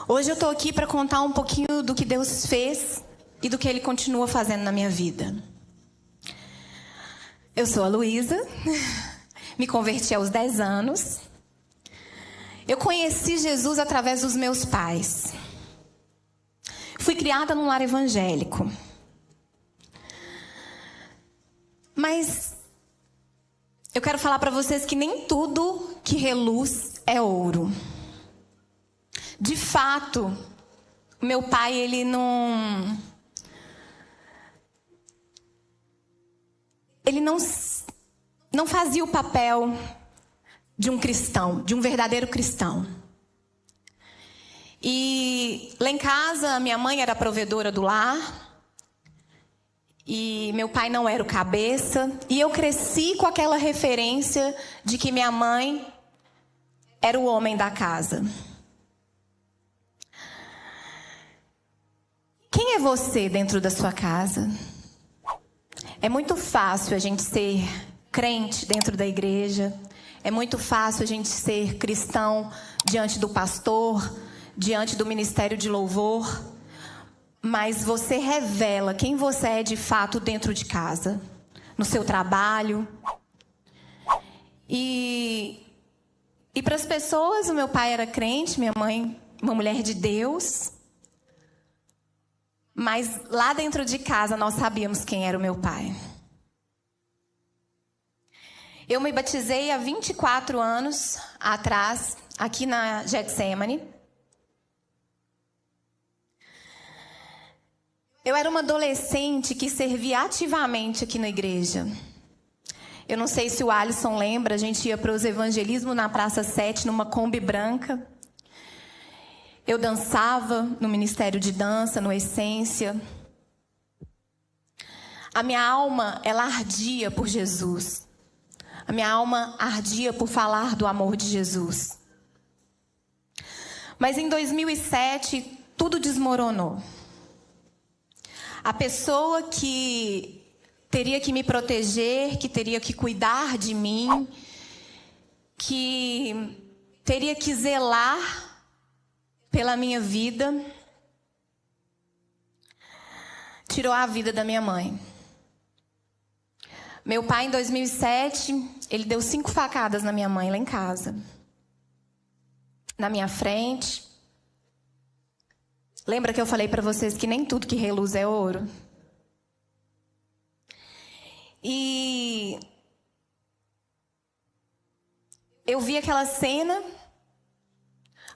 Hoje eu estou aqui para contar um pouquinho do que Deus fez e do que Ele continua fazendo na minha vida. Eu sou a Luísa, me converti aos 10 anos. Eu conheci Jesus através dos meus pais. Fui criada num lar evangélico. Mas eu quero falar para vocês que nem tudo que reluz é ouro. De fato, meu pai, ele não fazia o papel de um cristão, de um verdadeiro cristão. E lá em casa, minha mãe era a provedora do lar. E meu pai não era o cabeça. E eu cresci com aquela referência de que minha mãe era o homem da casa. Quem é você dentro da sua casa? É muito fácil a gente ser crente dentro da igreja. É muito fácil a gente ser cristão diante do pastor, diante do ministério de louvor. Mas você revela quem você é de fato dentro de casa, no seu trabalho. E para as pessoas, o meu pai era crente, minha mãe, uma mulher de Deus. Mas lá dentro de casa nós sabíamos quem era o meu pai. Eu me batizei há 24 anos atrás, aqui na Getsemane. Eu era uma adolescente que servia ativamente aqui na igreja. Eu não sei se o Alisson lembra, a gente ia para os evangelismos na Praça 7, numa Kombi branca. Eu dançava no Ministério de Dança, no Essência. A minha alma, ela ardia por Jesus. A minha alma ardia por falar do amor de Jesus. Mas em 2007, tudo desmoronou. A pessoa que teria que me proteger, que teria que cuidar de mim, que teria que zelar pela minha vida, tirou a vida da minha mãe. Meu pai, em 2007, ele deu 5 facadas na minha mãe lá em casa. Na minha frente. Lembra que eu falei para vocês que nem tudo que reluz é ouro? E eu vi aquela cena,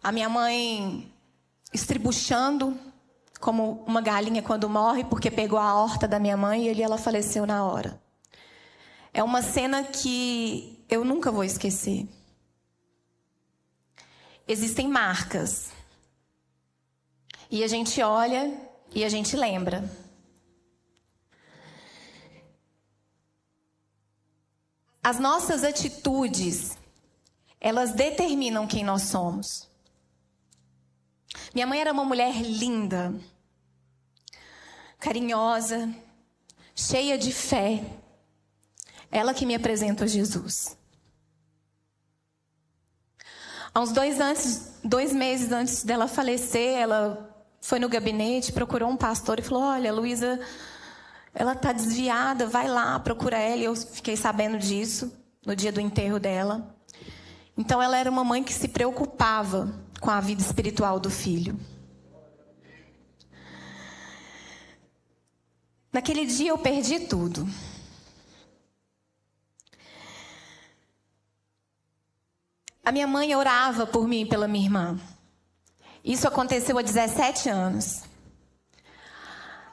a minha mãe estribuchando como uma galinha quando morre, porque pegou a aorta da minha mãe e ela faleceu na hora. É uma cena que eu nunca vou esquecer. Existem marcas. E a gente olha e a gente lembra. As nossas atitudes, elas determinam quem nós somos. Minha mãe era uma mulher linda, carinhosa, cheia de fé. Ela que me apresenta a Jesus. Há uns 2 meses antes dela falecer, ela foi no gabinete, procurou um pastor e falou: olha, Luísa, ela está desviada, vai lá, procura ela. E eu fiquei sabendo disso no dia do enterro dela. Então ela era uma mãe que se preocupava com a vida espiritual do filho. Naquele dia eu perdi tudo. A minha mãe orava por mim e pela minha irmã. Isso aconteceu há 17 anos.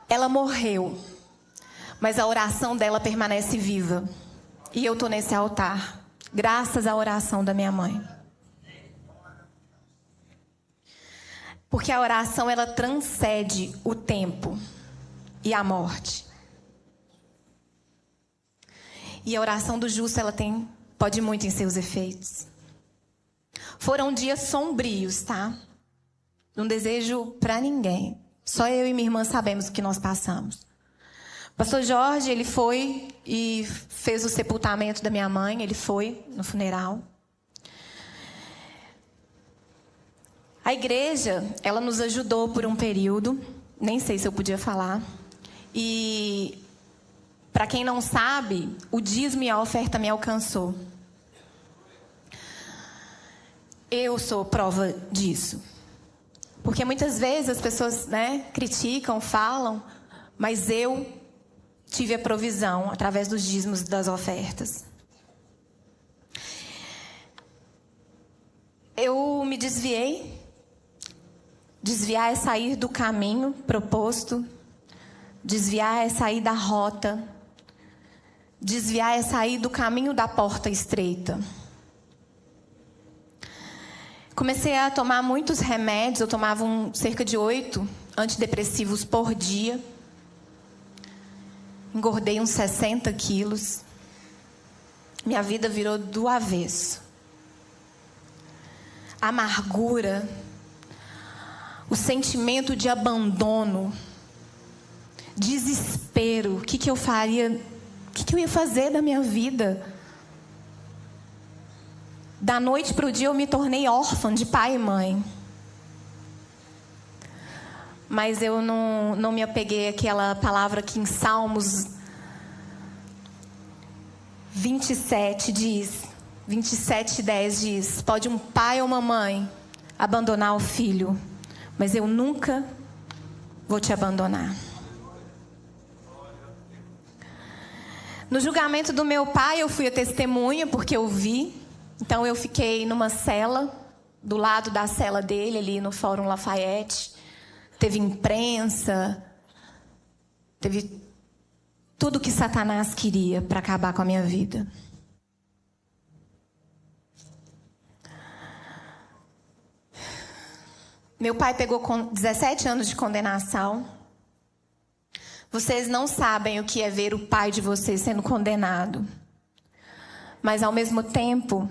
Ela morreu, mas a oração dela permanece viva. E eu estou nesse altar, graças à oração da minha mãe. Porque a oração, ela transcende o tempo e a morte. E a oração do justo, ela pode muito em seus efeitos. Foram dias sombrios, tá? Não desejo para ninguém. Só eu e minha irmã sabemos o que nós passamos. O pastor Jorge, ele foi e fez o sepultamento da minha mãe. Ele foi no funeral. A igreja, ela nos ajudou por um período, nem sei se eu podia falar. E, para quem não sabe, o dízimo e a oferta me alcançou. Eu sou prova disso. Porque muitas vezes as pessoas, criticam, falam, mas eu tive a provisão através dos dízimos e das ofertas. Eu me desviei. Desviar é sair do caminho proposto. Desviar é sair da rota. Desviar é sair do caminho da porta estreita. Comecei a tomar muitos remédios. Eu tomava cerca de 8 antidepressivos por dia. Engordei uns 60 quilos. Minha vida virou do avesso. Amargura, o sentimento de abandono, desespero. O que eu faria? O que eu ia fazer da minha vida? Da noite para o dia eu me tornei órfã de pai e mãe. Mas eu não me apeguei àquela palavra que em Salmos 27 diz, 27:10 diz: pode um pai ou uma mãe abandonar o filho, mas eu nunca vou te abandonar. No julgamento do meu pai, eu fui a testemunha porque eu vi. Então eu fiquei numa cela, do lado da cela dele, ali no Fórum Lafayette. Teve imprensa, teve tudo que Satanás queria para acabar com a minha vida. Meu pai pegou com 17 anos de condenação. Vocês não sabem o que é ver o pai de vocês sendo condenado. Mas, ao mesmo tempo,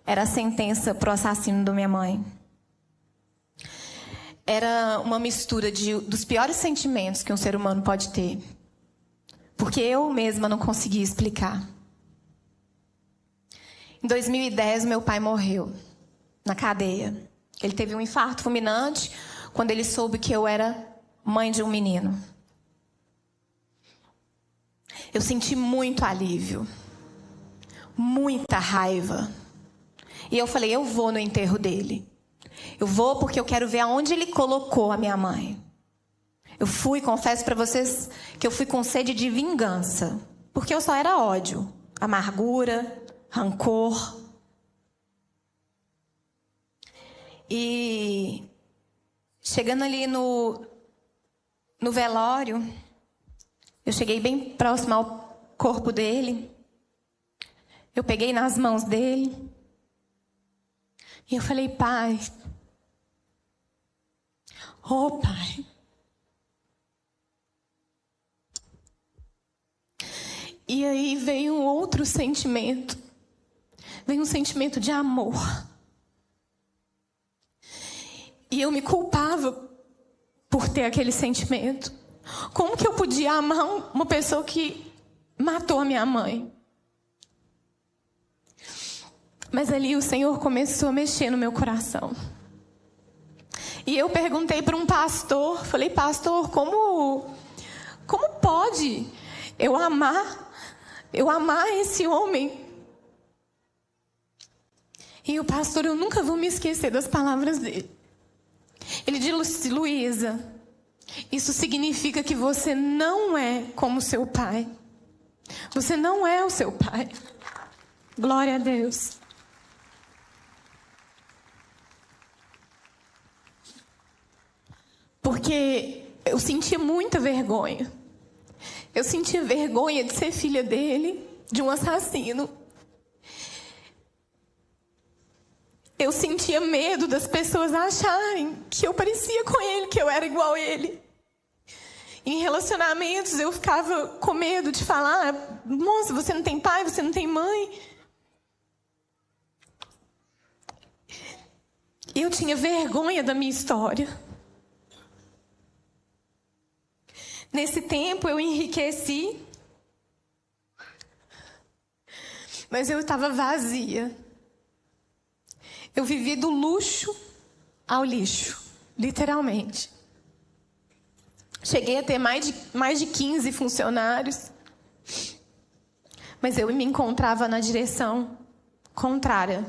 era a sentença para o assassino da minha mãe. Era uma mistura dos piores sentimentos que um ser humano pode ter. Porque eu mesma não conseguia explicar. Em 2010, meu pai morreu na cadeia. Ele teve um infarto fulminante quando ele soube que eu era mãe de um menino. Eu senti muito alívio, muita raiva. E eu falei, eu vou no enterro dele. Eu vou porque eu quero ver aonde ele colocou a minha mãe. Eu fui, confesso para vocês, que eu fui com sede de vingança. Porque eu só era ódio, amargura, rancor. E chegando ali no velório, eu cheguei bem próximo ao corpo dele. Eu peguei nas mãos dele. E eu falei, pai. Oh, pai. E aí veio um outro sentimento. Veio um sentimento de amor. E eu me culpava por ter aquele sentimento. Como que eu podia amar uma pessoa que matou a minha mãe? Mas ali o Senhor começou a mexer no meu coração. E eu perguntei para um pastor, falei, pastor, como pode eu amar esse homem? E o pastor, eu nunca vou me esquecer das palavras dele. Ele disse, Luísa, isso significa que você não é como seu pai. Você não é o seu pai. Glória a Deus. Porque eu sentia muita vergonha. Eu sentia vergonha de ser filha dele, de um assassino. Eu sentia medo das pessoas acharem que eu parecia com ele, que eu era igual a ele. Em relacionamentos, eu ficava com medo de falar, moça, você não tem pai, você não tem mãe. Eu tinha vergonha da minha história. Nesse tempo, eu enriqueci, mas eu estava vazia. Eu vivi do luxo ao lixo, literalmente. Cheguei a ter mais de 15 funcionários, mas eu me encontrava na direção contrária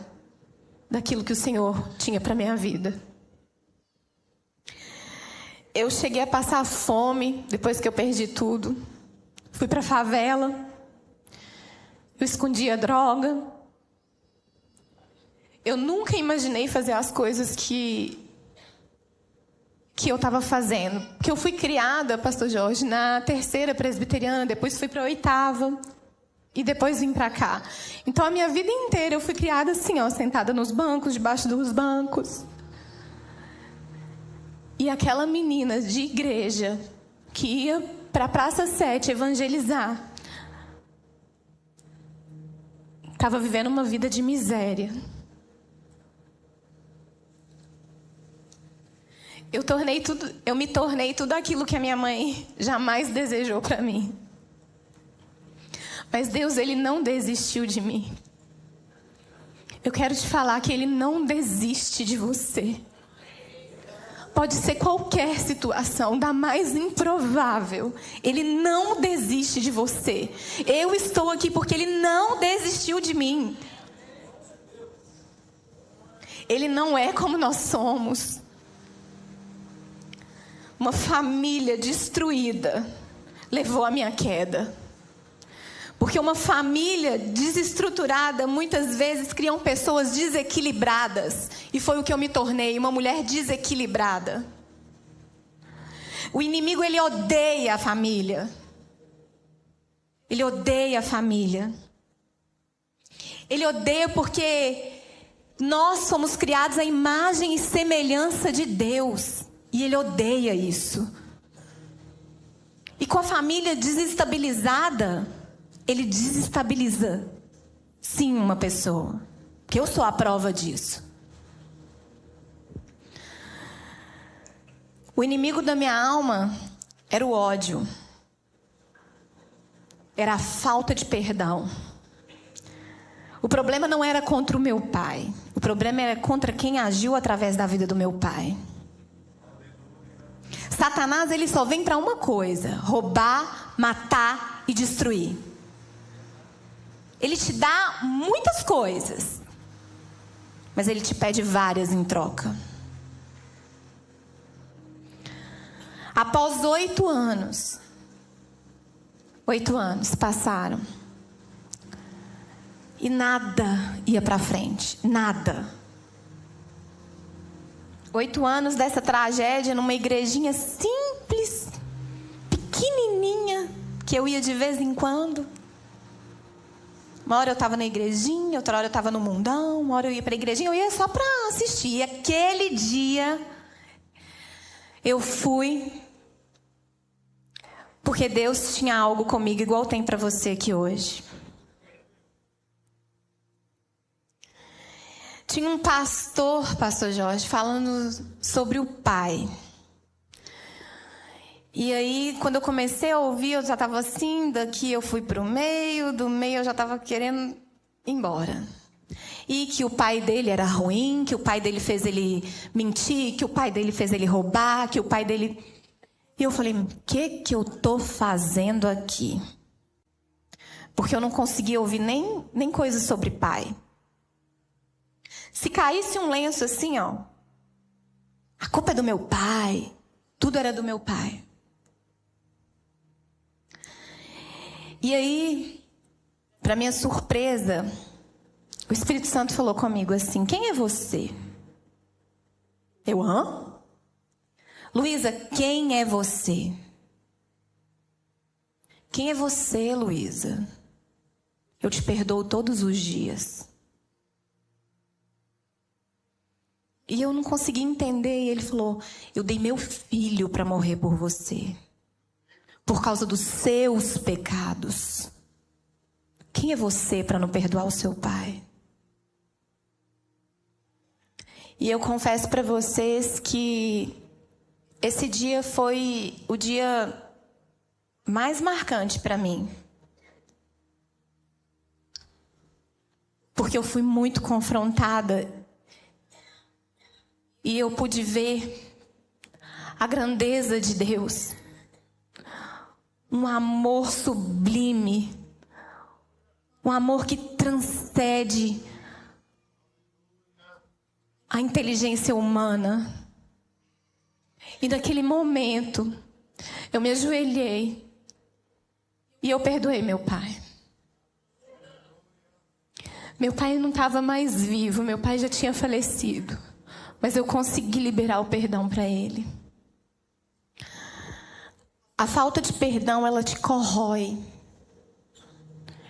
daquilo que o Senhor tinha para minha vida. Eu cheguei a passar fome depois que eu perdi tudo. Fui para a favela. Eu escondia droga. Eu nunca imaginei fazer as coisas que eu estava fazendo. Porque eu fui criada, Pastor Jorge, na 3ª presbiteriana, depois fui para a 8ª e depois vim para cá. Então a minha vida inteira eu fui criada assim, ó, sentada nos bancos, debaixo dos bancos. E aquela menina de igreja que ia para a Praça 7 evangelizar, estava vivendo uma vida de miséria. Eu me tornei tudo aquilo que a minha mãe jamais desejou para mim. Mas Deus, Ele não desistiu de mim. Eu quero te falar que Ele não desiste de você. Pode ser qualquer situação, da mais improvável. Ele não desiste de você. Eu estou aqui porque Ele não desistiu de mim. Ele não é como nós somos. Uma família destruída levou à minha queda. Porque uma família desestruturada muitas vezes criam pessoas desequilibradas. E foi o que eu me tornei, uma mulher desequilibrada. O inimigo, ele odeia a família. Ele odeia a família. Ele odeia porque nós somos criados à imagem e semelhança de Deus. E ele odeia isso. E com a família desestabilizada, ele desestabiliza, sim, uma pessoa. Porque eu sou a prova disso. O inimigo da minha alma era o ódio. Era a falta de perdão. O problema não era contra o meu pai. O problema era contra quem agiu através da vida do meu pai. Satanás, ele só vem para uma coisa: roubar, matar e destruir. Ele te dá muitas coisas, mas ele te pede várias em troca. Após 8 anos, 8 anos passaram. E nada ia para frente, nada. 8 anos dessa tragédia numa igrejinha simples, pequenininha, que eu ia de vez em quando. Uma hora eu estava na igrejinha, outra hora eu estava no mundão, uma hora eu ia para a igrejinha, eu ia só para assistir. E aquele dia eu fui porque Deus tinha algo comigo igual tem para você aqui hoje. Tinha um pastor Jorge, falando sobre o pai. E aí, quando eu comecei a ouvir, eu já estava assim, daqui eu fui para o meio, do meio eu já estava querendo ir embora. E que o pai dele era ruim, que o pai dele fez ele mentir, que o pai dele fez ele roubar, que o pai dele... E eu falei, o que eu estou fazendo aqui? Porque eu não conseguia ouvir nem coisa sobre pai. Se caísse um lenço assim, ó, a culpa é do meu pai, tudo era do meu pai. E aí, para minha surpresa, o Espírito Santo falou comigo assim: quem é você? Eu, hã? Luísa, quem é você? Quem é você, Luísa? Eu te perdoo todos os dias. E eu não consegui entender. E ele falou: eu dei meu filho para morrer por você. Por causa dos seus pecados. Quem é você para não perdoar o seu pai? E eu confesso para vocês que esse dia foi o dia mais marcante para mim. Porque eu fui muito confrontada. E eu pude ver a grandeza de Deus. Um amor sublime. Um amor que transcende a inteligência humana. E naquele momento, eu me ajoelhei e eu perdoei meu pai. Meu pai não estava mais vivo, meu pai já tinha falecido. Mas eu consegui liberar o perdão para ele. A falta de perdão, ela te corrói.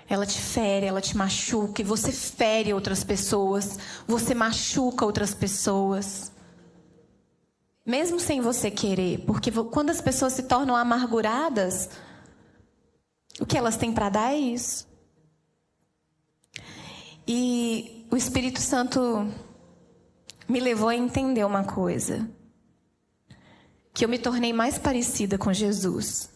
Ela te fere, ela te machuca. E você fere outras pessoas. Você machuca outras pessoas. Mesmo sem você querer. Porque quando as pessoas se tornam amarguradas, o que elas têm para dar é isso. E o Espírito Santo me levou a entender uma coisa. Que eu me tornei mais parecida com Jesus.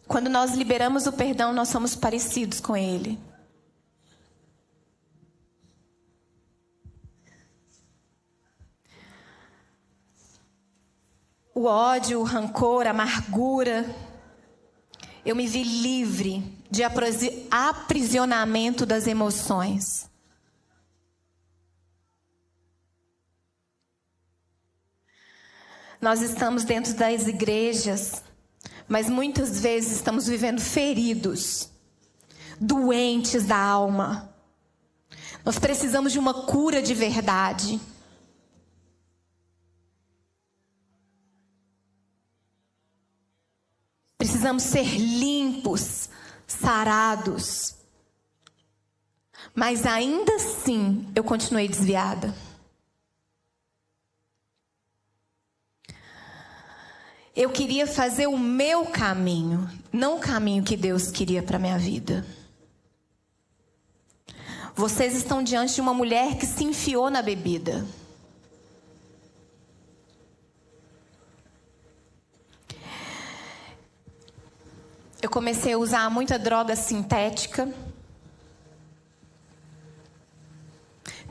Quando nós liberamos o perdão, nós somos parecidos com Ele. O ódio, o rancor, a amargura. Eu me vi livre de aprisionamento das emoções. Nós estamos dentro das igrejas, mas muitas vezes estamos vivendo feridos, doentes da alma. Nós precisamos de uma cura de verdade. Precisamos ser limpos, sarados. Mas ainda assim, eu continuei desviada. Eu queria fazer o meu caminho, não o caminho que Deus queria para a minha vida. Vocês estão diante de uma mulher que se enfiou na bebida. Eu comecei a usar muita droga sintética.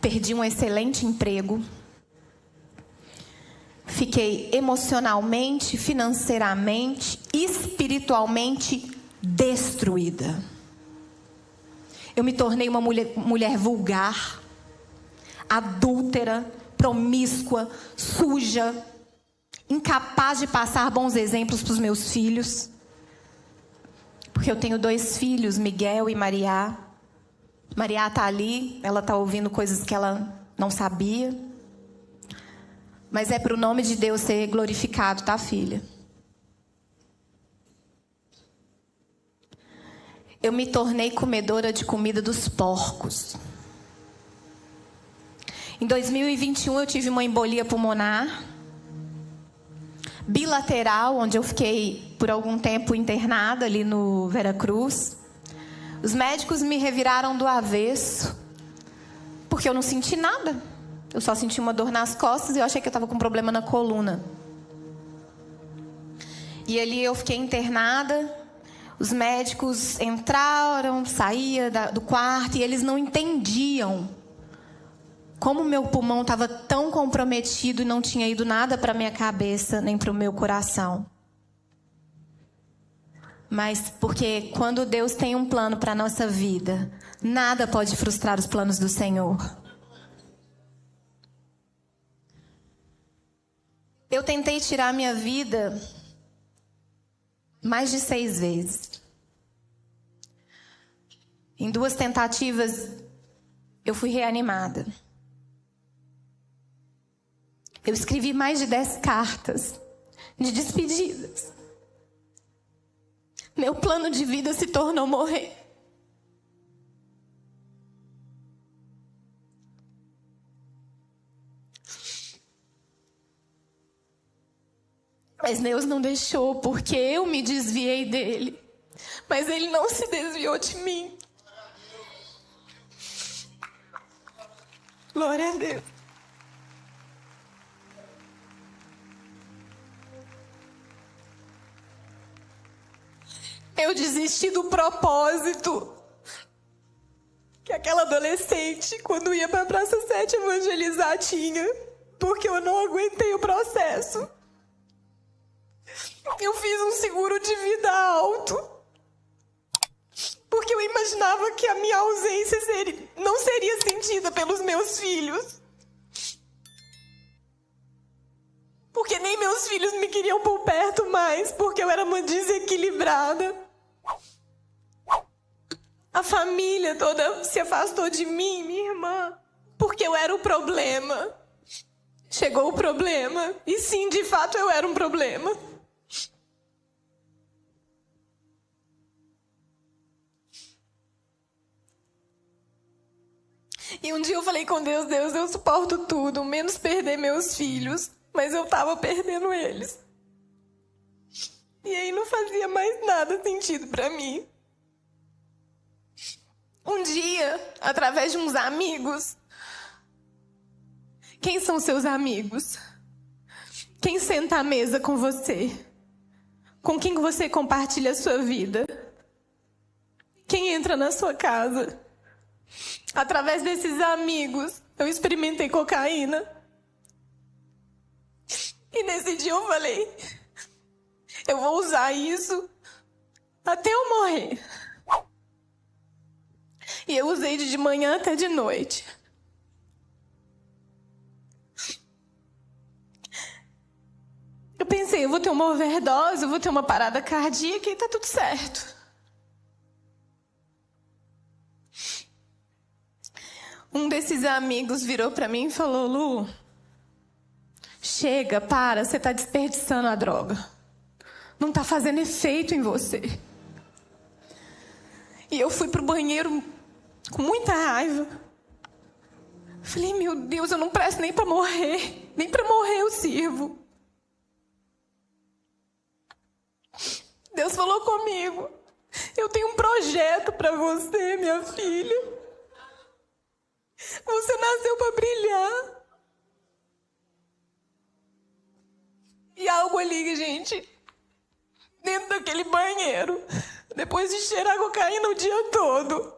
Perdi um excelente emprego. Fiquei emocionalmente, financeiramente, espiritualmente destruída. Eu me tornei uma mulher vulgar, adúltera, promíscua, suja, incapaz de passar bons exemplos para os meus filhos. Porque eu tenho 2 filhos, Miguel e Mariá. Mariá está ali, ela está ouvindo coisas que ela não sabia. Mas é para o nome de Deus ser glorificado, tá, filha? Eu me tornei comedora de comida dos porcos. Em 2021 eu tive uma embolia pulmonar bilateral, onde eu fiquei por algum tempo internada ali no Veracruz. Os médicos me reviraram do avesso, porque eu não senti nada. Eu só senti uma dor nas costas e eu achei que eu estava com um problema na coluna. E ali eu fiquei internada. Os médicos entraram, saíam do quarto e eles não entendiam como meu pulmão estava tão comprometido e não tinha ido nada para minha cabeça nem para o meu coração. Mas porque quando Deus tem um plano para a nossa vida, nada pode frustrar os planos do Senhor. Eu tentei tirar minha vida mais de 6 vezes. Em 2 tentativas, eu fui reanimada. Eu escrevi mais de 10 cartas de despedidas. Meu plano de vida se tornou morrer. Mas Deus não deixou, porque eu me desviei dele. Mas ele não se desviou de mim. Glória a Deus. Eu desisti do propósito que aquela adolescente, quando ia pra Praça 7 evangelizar, tinha. Porque eu não aguentei o processo. Eu fiz um seguro de vida alto. Porque eu imaginava que a minha ausência não seria sentida pelos meus filhos. Porque nem meus filhos me queriam por perto mais, porque eu era uma desequilibrada. A família toda se afastou de mim, minha irmã, porque eu era o problema. Chegou o problema, e sim, de fato, eu era um problema. E um dia eu falei com Deus, Deus, eu suporto tudo, menos perder meus filhos. Mas eu tava perdendo eles. E aí não fazia mais nada sentido pra mim. Um dia, através de uns amigos... Quem são seus amigos? Quem senta à mesa com você? Com quem você compartilha a sua vida? Quem entra na sua casa? Através desses amigos, eu experimentei cocaína. E nesse dia eu falei, eu vou usar isso até eu morrer. E eu usei de manhã até de noite. Eu pensei, eu vou ter uma overdose, eu vou ter uma parada cardíaca e tá tudo certo. Um desses amigos virou pra mim e falou, Lu, chega, para, você tá desperdiçando a droga. Não tá fazendo efeito em você. E eu fui pro banheiro com muita raiva. Falei, meu Deus, eu não presto nem pra morrer. Nem pra morrer eu sirvo. Deus falou comigo. Eu tenho um projeto pra você, minha filha. Você nasceu pra brilhar. E algo ali, gente, dentro daquele banheiro, depois de cheirar cocaína o dia todo,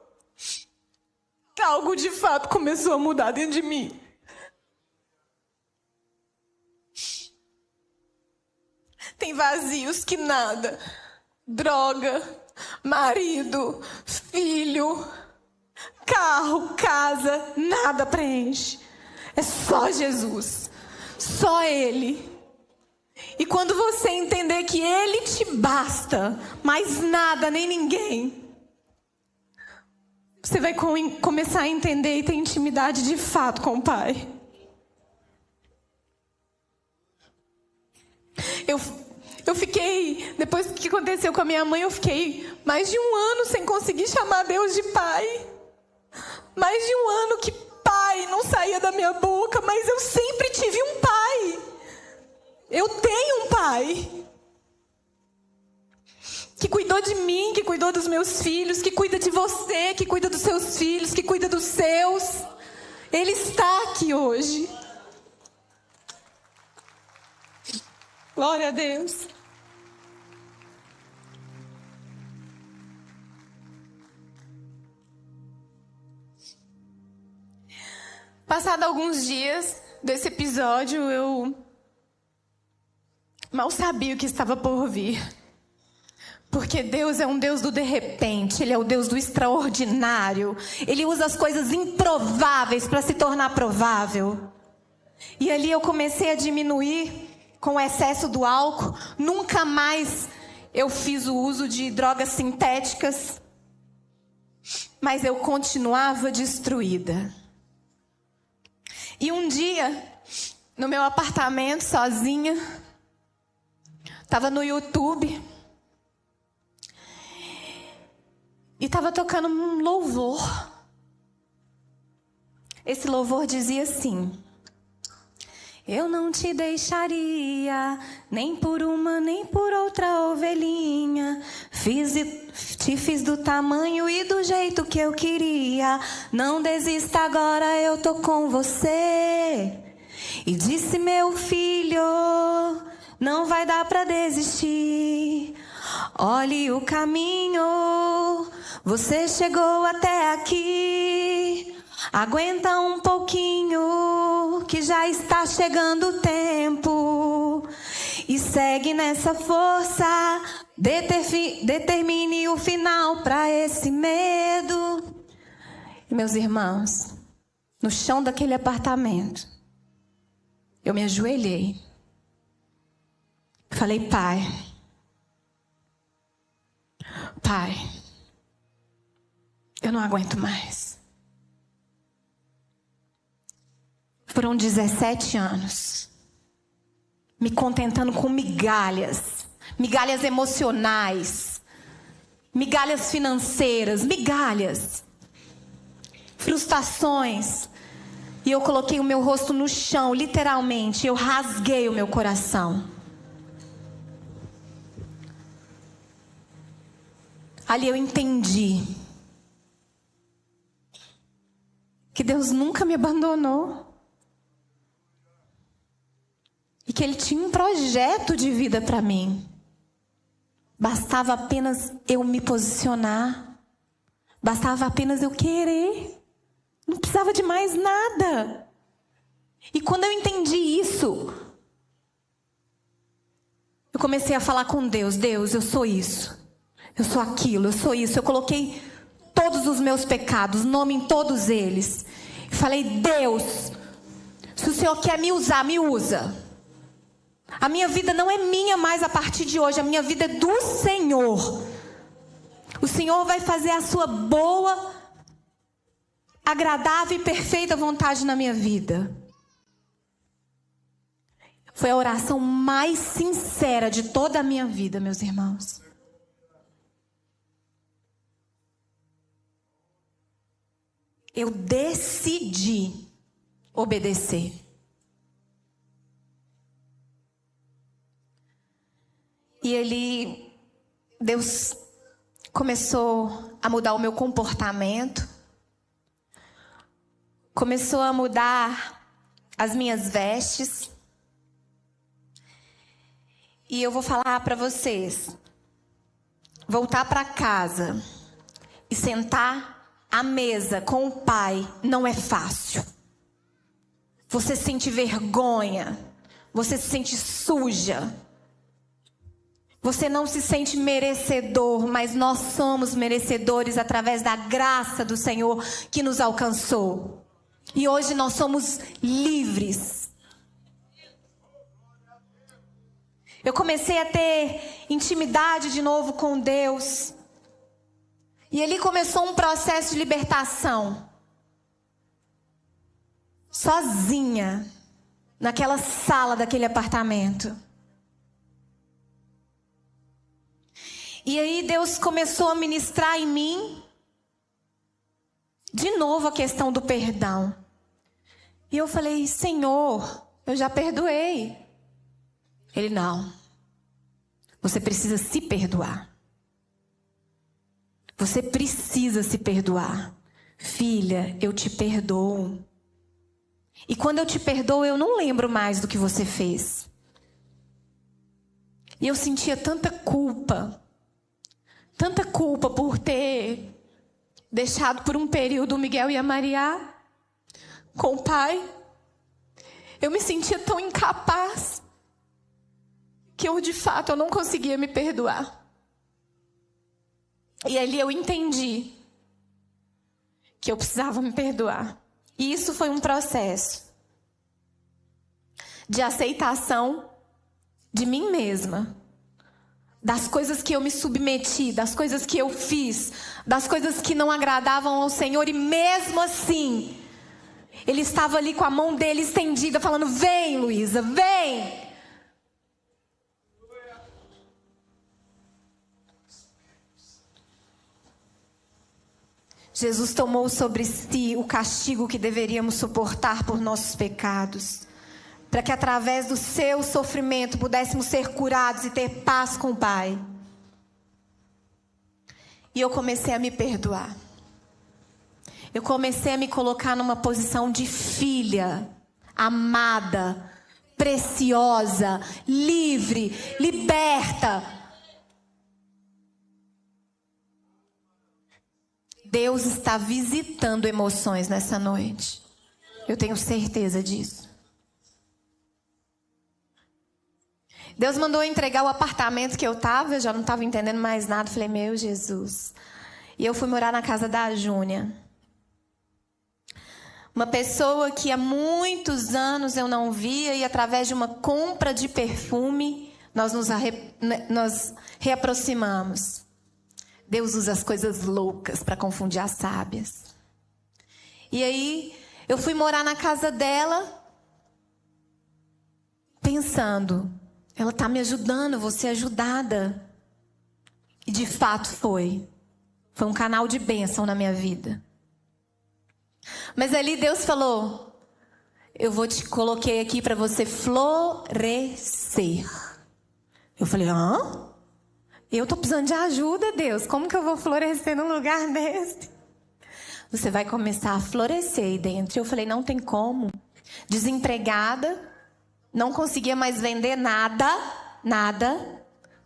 algo de fato começou a mudar dentro de mim. Tem vazios que nada, droga, marido, filho, carro, casa, nada preenche. É só Jesus, só Ele. E quando você entender que Ele te basta, mais nada, nem ninguém, você vai começar a entender e ter intimidade de fato com o Pai. Eu fiquei, depois do que aconteceu com a minha mãe, eu fiquei mais de um ano sem conseguir chamar Deus de Pai. Mais de um ano que Pai não saía da minha boca, mas eu sempre tive um Pai. Eu tenho um Pai que cuidou de mim, que cuidou dos meus filhos, que cuida de você, que cuida dos seus filhos, que cuida dos seus. Ele está aqui hoje. Glória a Deus. Passado alguns dias desse episódio, eu mal sabia o que estava por vir. Porque Deus é um Deus do de repente, Ele é o Deus do extraordinário. Ele usa as coisas improváveis para se tornar provável. E ali eu comecei a diminuir com o excesso do álcool. Nunca mais eu fiz o uso de drogas sintéticas. Mas eu continuava destruída. E um dia, no meu apartamento, sozinha, estava no YouTube e estava tocando um louvor. Esse louvor dizia assim: eu não te deixaria, nem por uma, nem por outra ovelhinha. Te fiz do tamanho e do jeito que eu queria. Não desista agora, eu tô com você. E disse, meu filho, não vai dar pra desistir. Olhe o caminho, Você chegou até aqui, aguenta um pouquinho, que já está chegando o tempo. E segue nessa força, determine o final para esse medo. E meus irmãos, no chão daquele apartamento, eu me ajoelhei. Falei, Pai, eu não aguento mais. Foram 17 anos me contentando com migalhas emocionais, migalhas financeiras, migalhas, frustrações. E eu coloquei o meu rosto no chão, literalmente, eu rasguei o meu coração. Ali eu entendi que Deus nunca me abandonou. E que Ele tinha um projeto de vida para mim. Bastava apenas eu me posicionar. Bastava apenas eu querer. Não precisava de mais nada. E quando eu entendi isso, eu comecei a falar com Deus. Deus, eu sou isso. Eu sou aquilo, eu sou isso. Eu coloquei todos os meus pecados, nome em todos eles. E falei, Deus, se o Senhor quer me usar, me usa. A minha vida não é minha mais a partir de hoje. A minha vida é do Senhor. O Senhor vai fazer a sua boa, agradável e perfeita vontade na minha vida. Foi a oração mais sincera de toda a minha vida, meus irmãos. Eu decidi obedecer. E Deus começou a mudar o meu comportamento. Começou a mudar as minhas vestes. E eu vou falar para vocês. Voltar para casa e sentar à mesa com o Pai não é fácil. Você sente vergonha. Você se sente suja. Você não se sente merecedor, mas nós somos merecedores através da graça do Senhor que nos alcançou. E hoje nós somos livres. Eu comecei a ter intimidade de novo com Deus. E ali começou um processo de libertação. Sozinha, naquela sala daquele apartamento. E aí Deus começou a ministrar em mim, de novo, a questão do perdão. E eu falei, Senhor, eu já perdoei. Ele, não. Você precisa se perdoar. Você precisa se perdoar. Filha, eu te perdoo. E quando eu te perdoo, eu não lembro mais do que você fez. E eu sentia tanta culpa por ter deixado por um período o Miguel e a Maria com o pai. Eu me sentia tão incapaz que de fato eu não conseguia me perdoar. E ali eu entendi que eu precisava me perdoar. E isso foi um processo de aceitação de mim mesma. Das coisas que eu me submeti, das coisas que eu fiz, das coisas que não agradavam ao Senhor. E mesmo assim, Ele estava ali com a mão dele estendida, falando, vem, Luísa, vem. Jesus tomou sobre si o castigo que deveríamos suportar por nossos pecados, para que através do seu sofrimento pudéssemos ser curados e ter paz com o Pai. E eu comecei a me perdoar. Eu comecei a me colocar numa posição de filha, amada, preciosa, livre, liberta. Deus está visitando emoções nessa noite. Eu tenho certeza disso. Deus mandou eu entregar o apartamento que eu estava. Eu já não estava entendendo mais nada. Falei, meu Jesus. E eu fui morar na casa da Júnia. Uma pessoa que há muitos anos eu não via. E através de uma compra de perfume, nós reaproximamos. Deus usa as coisas loucas para confundir as sábias. E aí, eu fui morar na casa dela, pensando, ela está me ajudando, eu vou ser ajudada. E de fato foi. Foi um canal de bênção na minha vida. Mas ali Deus falou, eu te coloquei aqui para você florescer. Eu falei, hã? Eu estou precisando de ajuda, Deus. Como que eu vou florescer num lugar desse? Você vai começar a florescer aí dentro. Eu falei, não tem como. Desempregada, não conseguia mais vender nada.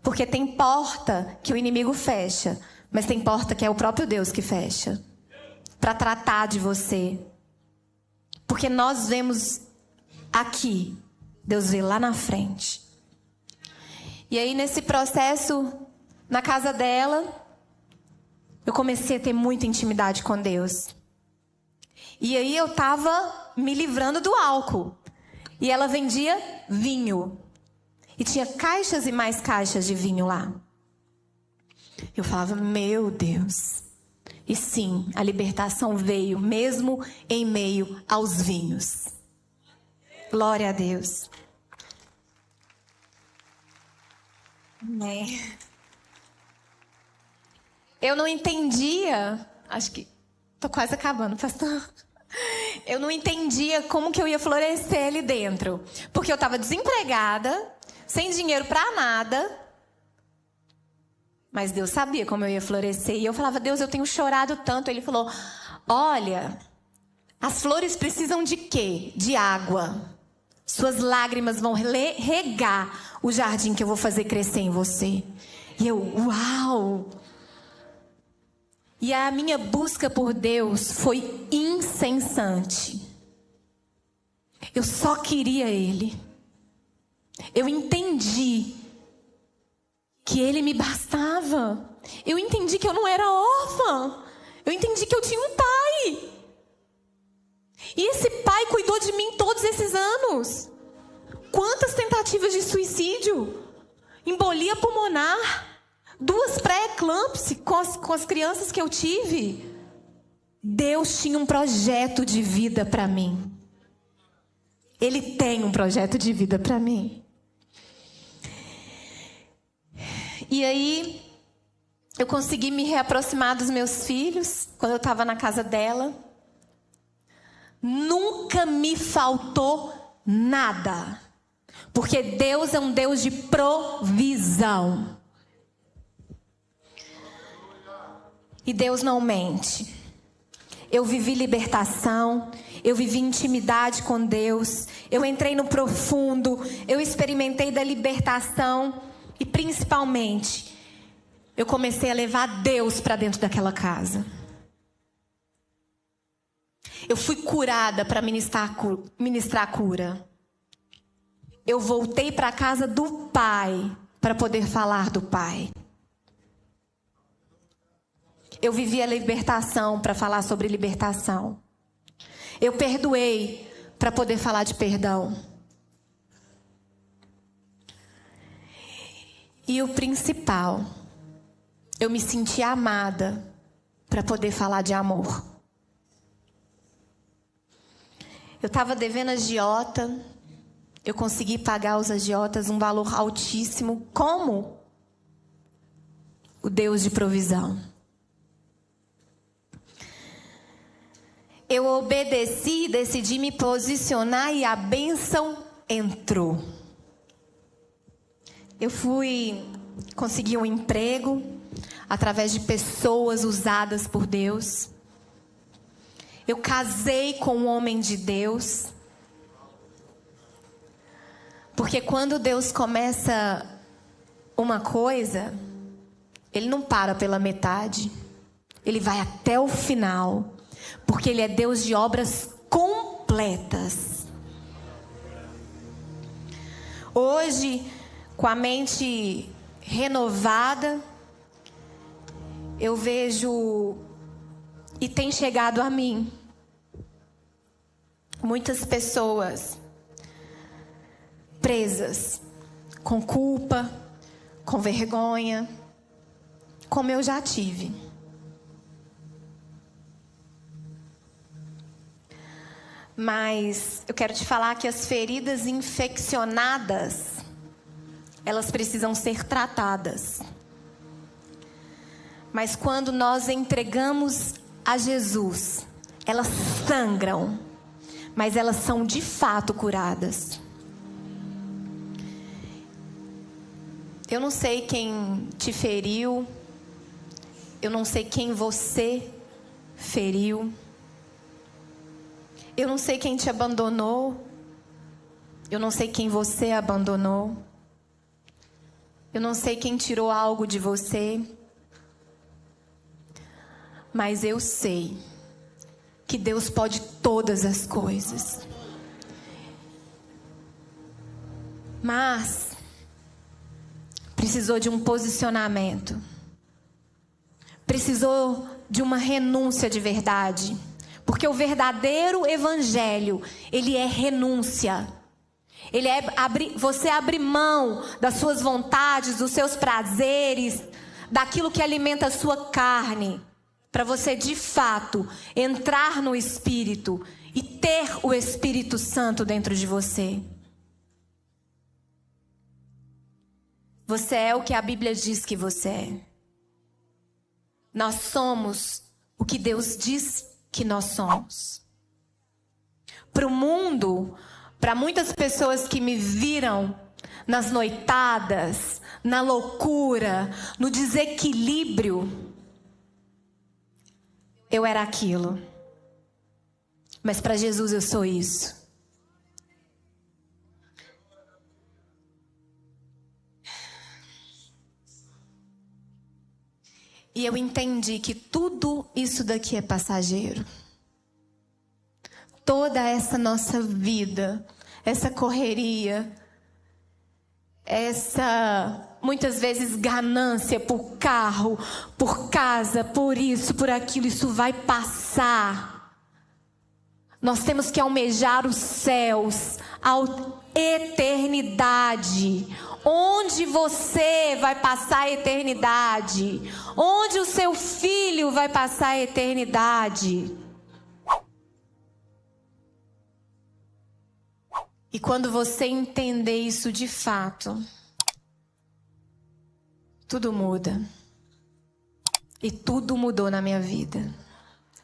Porque tem porta que o inimigo fecha. Mas tem porta que é o próprio Deus que fecha. Para tratar de você. Porque nós vemos aqui. Deus vê lá na frente. E aí nesse processo... Na casa dela, eu comecei a ter muita intimidade com Deus. E aí eu estava me livrando do álcool. E ela vendia vinho. E tinha caixas e mais caixas de vinho lá. Eu falava, meu Deus. E sim, a libertação veio mesmo em meio aos vinhos. Glória a Deus. Amém. Eu não entendia, acho que tô quase acabando, pastor. Eu não entendia como que eu ia florescer ali dentro. Porque eu estava desempregada, sem dinheiro para nada. Mas Deus sabia como eu ia florescer. E eu falava, Deus, eu tenho chorado tanto. Ele falou, olha, as flores precisam de quê? De água. Suas lágrimas vão regar o jardim que eu vou fazer crescer em você. E eu, uau! E a minha busca por Deus foi incessante. Eu só queria Ele. Eu entendi que Ele me bastava. Eu entendi que eu não era órfã. Eu entendi que eu tinha um pai. E esse pai cuidou de mim todos esses anos. Quantas tentativas de suicídio? Embolia pulmonar. 2 pré-eclâmpsia com as crianças que eu tive. Deus tinha um projeto de vida para mim. Ele tem um projeto de vida para mim. E aí, eu consegui me reaproximar dos meus filhos, quando eu estava na casa dela. Nunca me faltou nada. Porque Deus é um Deus de provisão. E Deus não mente. Eu vivi libertação, eu vivi intimidade com Deus, eu entrei no profundo, eu experimentei da libertação e principalmente, eu comecei a levar Deus para dentro daquela casa. Eu fui curada para ministrar cura. Eu voltei para a casa do Pai para poder falar do Pai. Eu vivi a libertação para falar sobre libertação. Eu perdoei para poder falar de perdão. E o principal, eu me senti amada para poder falar de amor. Eu estava devendo agiota, eu consegui pagar os agiotas um valor altíssimo. Como? O Deus de provisão. Eu obedeci, decidi me posicionar e a bênção entrou. Eu consegui um emprego através de pessoas usadas por Deus. Eu casei com um homem de Deus. Porque quando Deus começa uma coisa, Ele não para pela metade. Ele vai até o final, porque Ele é Deus de obras completas. Hoje, com a mente renovada, eu vejo e tem chegado a mim muitas pessoas presas com culpa, com vergonha, como eu já tive. Mas eu quero te falar que as feridas infeccionadas, elas precisam ser tratadas. Mas quando nós entregamos a Jesus, elas sangram, mas elas são de fato curadas. Eu não sei quem te feriu, eu não sei quem você feriu, eu não sei quem te abandonou, eu não sei quem você abandonou, eu não sei quem tirou algo de você, mas eu sei que Deus pode todas as coisas. Mas precisou de um posicionamento, precisou de uma renúncia de verdade, porque o verdadeiro evangelho, ele é renúncia. Ele é você abrir mão das suas vontades, dos seus prazeres, daquilo que alimenta a sua carne, para você de fato entrar no Espírito e ter o Espírito Santo dentro de você. Você é o que a Bíblia diz que você é. Nós somos o que Deus diz que nós somos. Para o mundo, para muitas pessoas que me viram nas noitadas, na loucura, no desequilíbrio, eu era aquilo. Mas para Jesus eu sou isso. E eu entendi que tudo isso daqui é passageiro. Toda essa nossa vida, essa correria, essa, muitas vezes, ganância por carro, por casa, por isso, por aquilo, isso vai passar. Nós temos que almejar os céus, a eternidade. Onde você vai passar a eternidade? Onde o seu filho vai passar a eternidade? E quando você entender isso de fato, tudo muda. E tudo mudou na minha vida.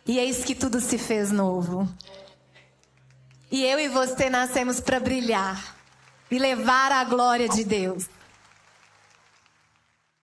E eis que tudo se fez novo. E eu e você nascemos para brilhar e levar a glória de Deus.